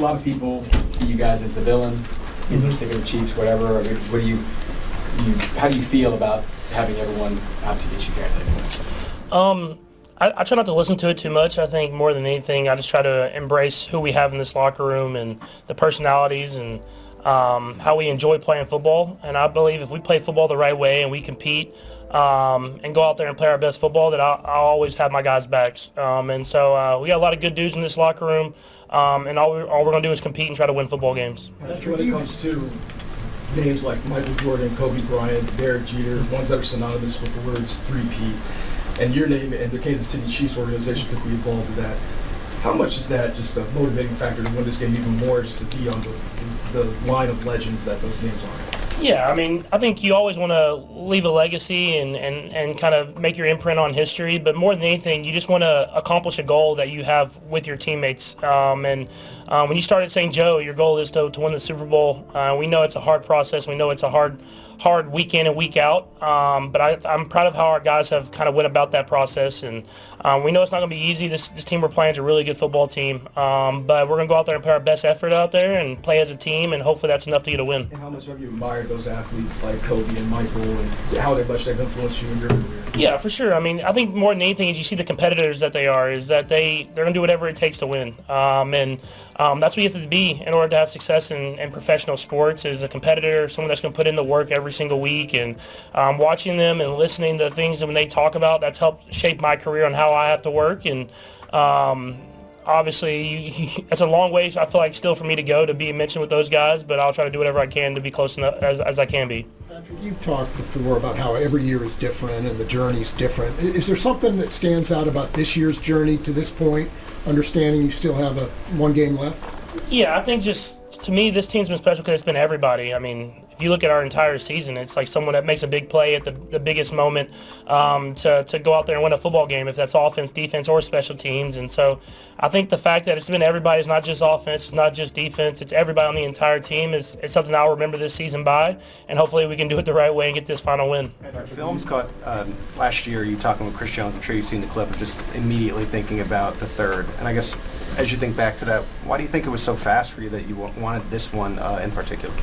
lot of people see you guys as the villain. People are sick of the Chiefs, whatever. How do you feel about having everyone out to get you guys like this? I try not to listen to it too much. I think more than anything, I just try to embrace who we have in this locker room and the personalities and how we enjoy playing football. And I believe if we play football the right way and we compete and go out there and play our best football, that I'll always have my guys' backs. And so we got a lot of good dudes in this locker room, and all we're going to do is compete and try to win football games. When it comes to names like Michael Jordan, Kobe Bryant, Derek Jeter, ones that are synonymous with the words 3P, and your name and the Kansas City Chiefs organization could be involved with that. How much is that just a motivating factor to win this game even more, just to be on the line of legends that those names are? Yeah, I mean, I think you always want to leave a legacy and kind of make your imprint on history, but more than anything, you just want to accomplish a goal that you have with your teammates. When you start at St. Joe, your goal is to win the Super Bowl. We know it's a hard process. We know it's a hard week in and week out, but I'm proud of how our guys have kind of went about that process, and we know it's not going to be easy. This team we're playing is a really good football team, but we're going to go out there and put our best effort out there and play as a team, and hopefully that's enough to get a win. And how much have you admired those athletes like Kobe and Michael, and how much they've influenced you in your career? Yeah, for sure. I mean, I think more than anything is you see the competitors that they are, is that they're going to do whatever it takes to win, and that's what you have to be in order to have success in professional sports, is a competitor, someone that's going to put in the work every single week, and watching them and listening to things that when they talk about, that's helped shape my career on how I have to work. And obviously it's a long way, I feel like, still for me to go to be mentioned with those guys, but I'll try to do whatever I can to be close enough as I can be. Patrick, you've talked before about how every year is different and the journey's different. Is there something that stands out about this year's journey to this point, understanding you still have one game left? Yeah, I think just, to me, this team's been special because it's been everybody. I mean, if you look at our entire season, it's like someone that makes a big play at the biggest moment to go out there and win a football game, if that's offense, defense, or special teams. And so I think the fact that it's been everybody, it's not just offense, it's not just defense, it's everybody on the entire team is something I'll remember this season by, and hopefully we can do it the right way and get this final win. Films caught last year, you talking with Chris Jones, I'm sure you've seen the clip, of just immediately thinking about the third. And I guess as you think back to that, why do you think it was so fast for you that you wanted this one in particular?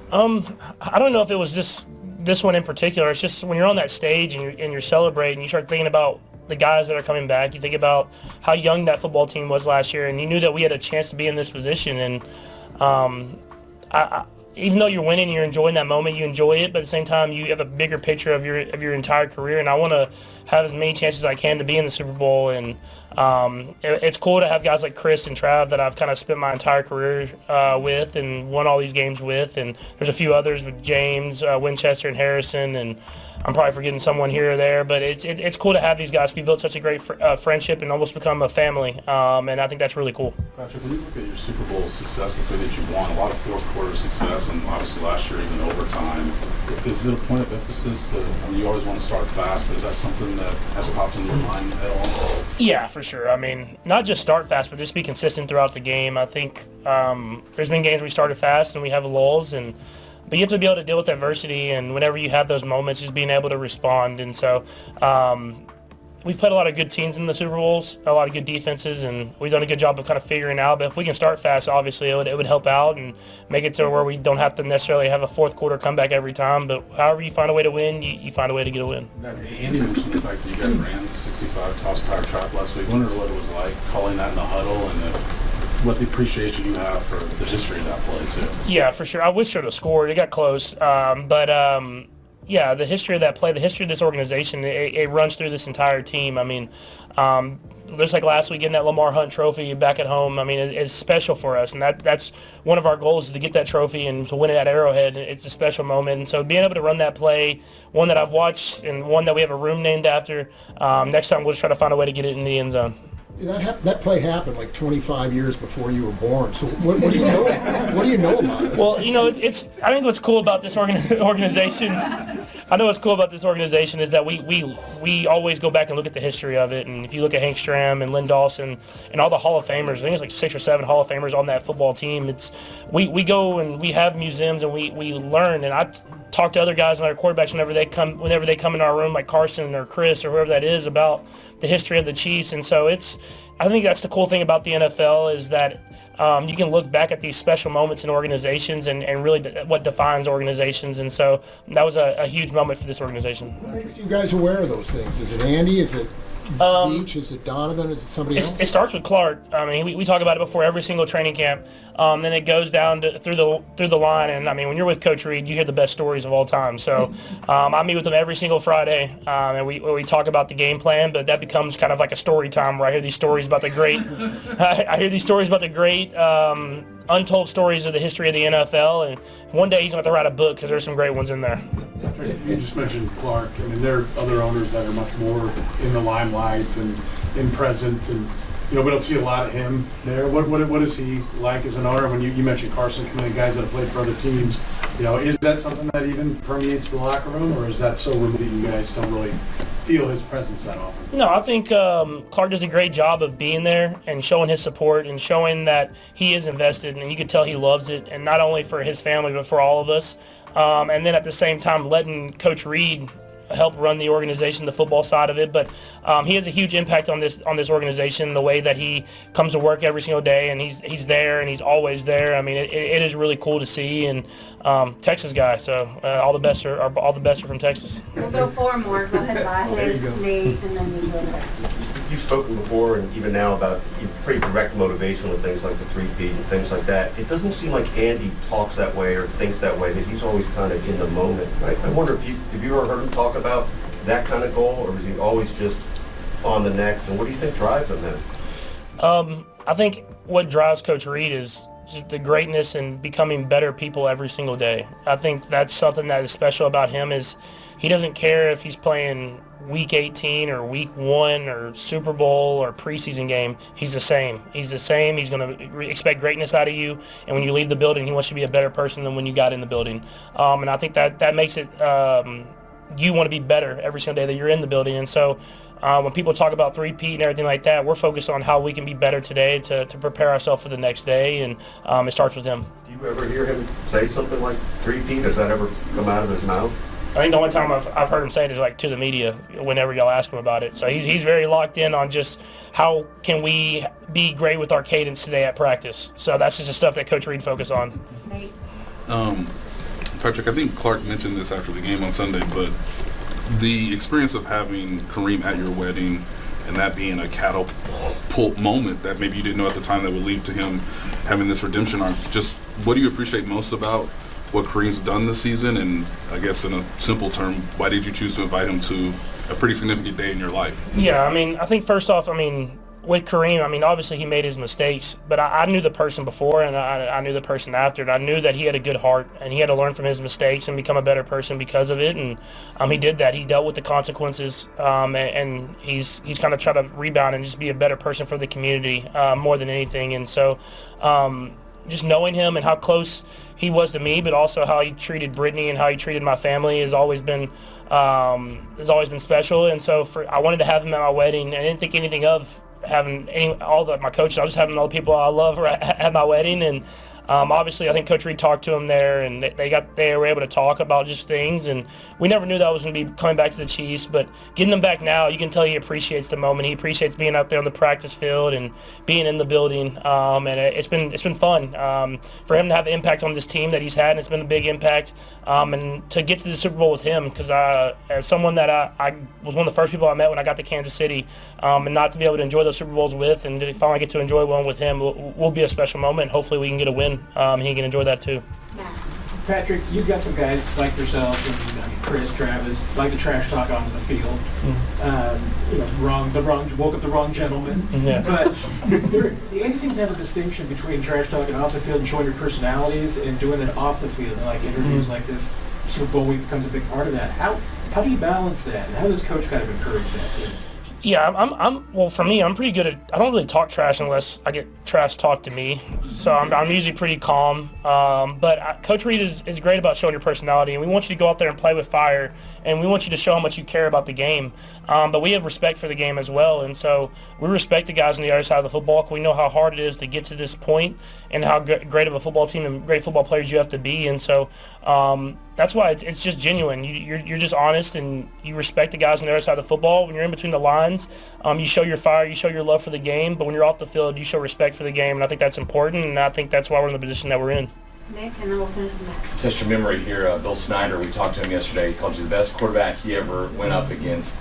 I don't know if it was just this one in particular. It's just when you're on that stage and you're celebrating, you start thinking about the guys that are coming back. You think about how young that football team was last year, and you knew that we had a chance to be in this position. And even though you're winning, you're enjoying that moment, you enjoy it, but at the same time, you have a bigger picture of your entire career, and I want to have as many chances as I can to be in the Super Bowl. And it's cool to have guys like Chris and Trav that I've kind of spent my entire career with and won all these games with, and there's a few others with James, Winchester, and Harrison, and I'm probably forgetting someone here or there, but it's cool to have these guys. We built such a great friendship and almost become a family, and I think that's really cool. Patrick, when you look at your Super Bowl success, the way that you won, a lot of fourth quarter success, and obviously last year even overtime, is it a point of emphasis to, I mean, you always want to start fast, is that something that has popped into your mind at all? Yeah, for sure. I mean, not just start fast, but just be consistent throughout the game. I think there's been games we started fast and we have lulls, but you have to be able to deal with adversity, and whenever you have those moments, just being able to respond. And so we've played a lot of good teams in the Super Bowls, a lot of good defenses, and we've done a good job of kind of figuring out. But if we can start fast, obviously it would help out and make it to where we don't have to necessarily have a fourth quarter comeback every time. But however you find a way to win, you find a way to get a win. Andy mentioned the fact that you guys ran the 65 toss power trap last week. I wondered what it was like calling that in the huddle, and what the appreciation you have for the history of that play too. Yeah, for sure. I wish I would have scored. It got close, yeah, the history of that play, the history of this organization, it runs through this entire team. I mean, just like last week, getting that Lamar Hunt trophy back at home, I mean, it's special for us, and that's one of our goals, is to get that trophy and to win it at Arrowhead. It's a special moment, and so being able to run that play, one that I've watched and one that we have a room named after, next time we'll just try to find a way to get it in the end zone. That play happened like 25 years before you were born. So what do you know? What do you know about it? Well, you know, I think what's cool about this organization. I know what's cool about this organization is that we always go back and look at the history of it. And if you look at Hank Stram and Lynn Dawson and all the Hall of Famers, I think it's like 6 or 7 Hall of Famers on that football team. We go and we have museums and we learn. And I talk to other guys and other quarterbacks whenever they come in our room, like Carson or Chris or whoever that is, about the history of the Chiefs. And so I think that's the cool thing about the NFL, is that you can look back at these special moments in organizations and really what defines organizations. And so that was a huge moment for this organization. Are you guys aware of those things? Is it Andy? Is it Beach? Is it Donovan? Is it somebody else? It starts with Clark. I mean, we talk about it before every single training camp. Then it goes down through the line. And I mean, when you're with Coach Reed, you hear the best stories of all time. So I meet with him every single Friday, and we talk about the game plan. But that becomes kind of like a story time where I hear these stories about the great. I hear these stories about the great untold stories of the history of the NFL. And one day he's going to write a book because there's some great ones in there. You just mentioned Clark. I mean, there are other owners that are much more in the limelight and in present, and we don't see a lot of him there. What is he like as an owner? When you mentioned Carson coming in, guys that have played for other teams, is that something that even permeates the locker room, or is that so removed that you guys don't really feel his presence that often? No, I think Clark does a great job of being there and showing his support and showing that he is invested, and you can tell he loves it, and not only for his family but for all of us. And then at the same time letting Coach Reed help run the organization, the football side of it. But he has a huge impact on this organization, the way that he comes to work every single day, and he's there and he's always there. I mean, it is really cool to see, and Texas guy. So all the best are from Texas. We'll go four more. Go ahead, Lahid, Nate, and then you go back. You've spoken before and even now about pretty direct motivation with things like the three-peat and things like that. It doesn't seem like Andy talks that way or thinks that way, that he's always kind of in the moment. I wonder if you ever heard him talk about that kind of goal, or is he always just on the next? And what do you think drives him then? I think what drives Coach Reed is just the greatness and becoming better people every single day. I think that's something that is special about him, is he doesn't care if he's playing Week 18 or Week 1 or Super Bowl or preseason game. He's the same. He's the same. He's going to expect greatness out of you. And when you leave the building, he wants you to be a better person than when you got in the building. And I think that makes it you want to be better every single day that you're in the building. And so when people talk about three-peat and everything like that, we're focused on how we can be better today to prepare ourselves for the next day. And it starts with him. Do you ever hear him say something like three-peat? Does that ever come out of his mouth? I think the only time I've heard him say it is like to the media whenever y'all ask him about it. So he's very locked in on just how can we be great with our cadence today at practice. So that's just the stuff that Coach Reed focused on. Nate. Patrick, I think Clark mentioned this after the game on Sunday, but the experience of having Kareem at your wedding and that being a catapult moment that maybe you didn't know at the time that would lead to him having this redemption arc, just what do you appreciate most about what Kareem's done this season? And I guess in a simple term, why did you choose to invite him to a pretty significant day in your life? Yeah, I mean, I think first off, with Kareem, obviously he made his mistakes, but I knew the person before and I knew the person after, and I knew that he had a good heart and he had to learn from his mistakes and become a better person because of it, and he did that. He dealt with the consequences, and he's kind of tried to rebound and just be a better person for the community more than anything. And so just knowing him and how close he was to me, but also how he treated Brittany and how he treated my family has always been special. And so I wanted to have him at my wedding. I didn't think anything of having my coaches. I was just having all the people I love at my wedding. And obviously, I think Coach Reed talked to him there, and they were able to talk about just things. And we never knew that was going to be coming back to the Chiefs, but getting them back now, you can tell he appreciates the moment. He appreciates being out there on the practice field and being in the building. And it's been fun for him to have the impact on this team that he's had, and it's been a big impact. And to get to the Super Bowl with him, because as someone that I was one of the first people I met when I got to Kansas City, and not to be able to enjoy those Super Bowls with, and to finally get to enjoy one with him will be a special moment. Hopefully, we can get a win. He can enjoy that too. Patrick, you've got some guys like yourself and Chris, Travis, like to trash talk onto the field. Woke up the wrong gentleman. Yeah. But Andy seems to have a distinction between trash talking off the field and showing your personalities and doing it off the field. And like interviews like this, Super Bowl week becomes a big part of that. How do you balance that? And how does Coach kind of encourage that too? Yeah, well, for me, I'm pretty good at, I don't really talk trash unless I get trash talked to me. So I'm usually pretty calm. But Coach Reed is great about showing your personality, and we want you to go out there and play with fire, and we want you to show how much you care about the game. But we have respect for the game as well, and so we respect the guys on the other side of the football. We know how hard it is to get to this point and how great of a football team and great football players you have to be. And so that's why it's just genuine. You're just honest, and you respect the guys on the other side of the football. When you're in between the lines, you show your fire, you show your love for the game, but when you're off the field, you show respect for the game, and I think that's important, and I think that's why we're in the position that we're in. Nick, and then we'll finish with Matt. Test your memory here. Bill Snyder, we talked to him yesterday. He called you the best quarterback he ever went up against.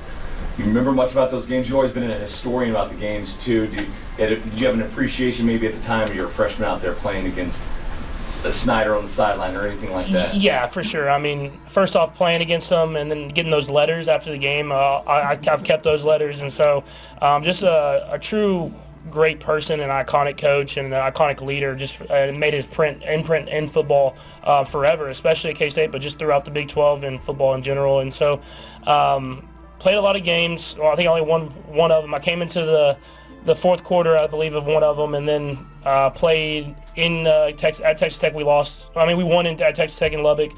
You remember much about those games? You've always been a historian about the games, too. Did you have an appreciation maybe at the time you were a freshman out there playing against a Snyder on the sideline or anything like that? Yeah, for sure. I mean, first off, playing against them and then getting those letters after the game, I've kept those letters. And so just a true great person, an iconic coach, and an iconic leader, just made his imprint in football forever, especially at K-State, but just throughout the Big 12 and football in general. And so played a lot of games. Well, I think I only won one of them. I came into the fourth quarter, I believe, of one of them, and then played at Texas Tech. We lost. I mean, we won at Texas Tech in Lubbock,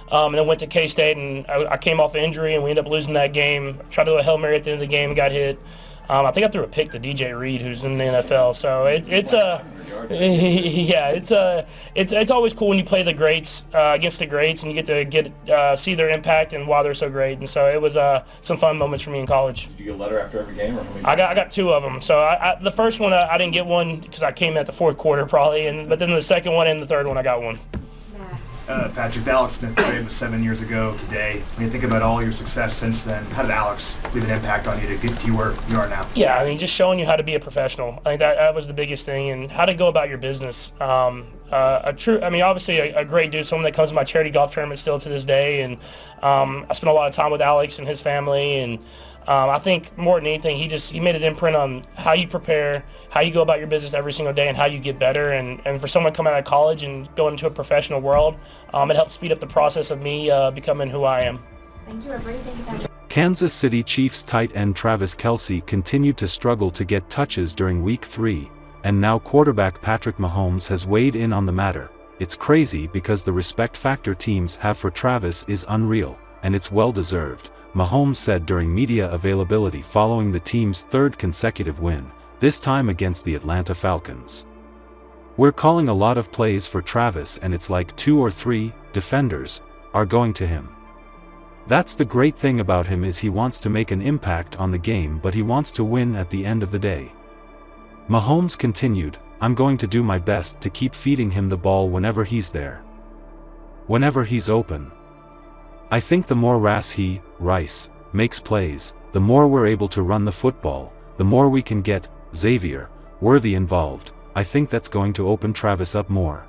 and then went to K-State, and I came off injury, and we ended up losing that game. Tried to do a Hail Mary at the end of the game and got hit. I think I threw a pick to DJ Reed, who's in the NFL. So it's always cool when you play the greats against the greats, and you get to see their impact and why they're so great. And so it was some fun moments for me in college. Did you get a letter after every game? Or how many? I got two of them. So the first one I didn't get one because I came at the fourth quarter probably, but then the second one and the third one I got one. Patrick, the Alex Smith trade was 7 years ago today. When you think about all your success since then, how did Alex leave an impact on you to get to where you are now? Yeah, I mean, just showing you how to be a professional. I think that was the biggest thing, and how to go about your business. Obviously a great dude, someone that comes to my charity golf tournament still to this day, and I spent a lot of time with Alex and his family, and I think more than anything, he made an imprint on how you prepare, how you go about your business every single day, and how you get better. And for someone coming out of college and going into a professional world, it helped speed up the process of me becoming who I am. Thank you, everybody. Thank you, Patrick. Kansas City Chiefs tight end Travis Kelce continued to struggle to get touches during Week 3, and now quarterback Patrick Mahomes has weighed in on the matter. It's crazy because the respect factor teams have for Travis is unreal, and it's well-deserved, Mahomes said during media availability following the team's third consecutive win, this time against the Atlanta Falcons. "We're calling a lot of plays for Travis, and it's like 2 or 3 defenders are going to him. That's the great thing about him, is he wants to make an impact on the game, but he wants to win at the end of the day." Mahomes continued, "I'm going to do my best to keep feeding him the ball whenever he's there. Whenever he's open. I think the more Rice makes plays, the more we're able to run the football, the more we can get Xavier Worthy involved. I think that's going to open Travis up more."